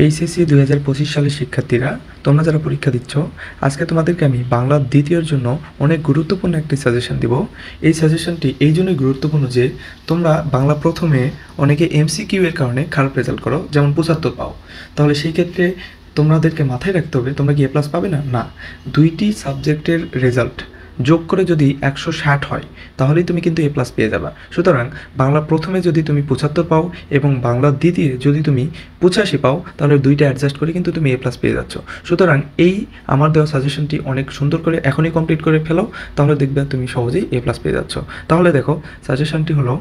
HSC 2025 সালের শিক্ষার্থীরা, তোমরা যারা পরীক্ষা দিচ্ছ, আজকে তোমাদেরকে আমি বাংলা দ্বিতীয়ের জন্য অনেক গুরুত্বপূর্ণ একটি সাজেশন দিব। এই সাজেশনটি এই জন্যই গুরুত্বপূর্ণ যে তোমরা বাংলা প্রথমে অনেকে এমসিকিউ এর কারণে খারাপ রেজাল্ট করো, যেমন 75 পাও। তাহলে সেই ক্ষেত্রে তোমাদেরকে মাথায় রাখতে হবে তোমরা কি A+ পাবে না? না, দুইটি সাবজেক্টের রেজাল্ট যোগ করে যদি 160 হয় তাহলেই তুমি কিন্তু A+ পেয়ে যাবা। সুতরাং বাংলা প্রথমে যদি তুমি 75 পাও এবং বাংলা দ্বিতীয় যদি তুমি 85 পাও, তাহলে দুইটা অ্যাডজাস্ট করে কিন্তু তুমি A+ পেয়ে যাচ্ছ। সুতরাং এই আমার দেওয়া সাজেশনটি অনেক সুন্দর করে এখনই কমপ্লিট করে ফেলো, তাহলে দেখবে তুমি সহজেই A+ পেয়ে যাচ্ছ। তাহলে দেখো, সাজেশনটি হলো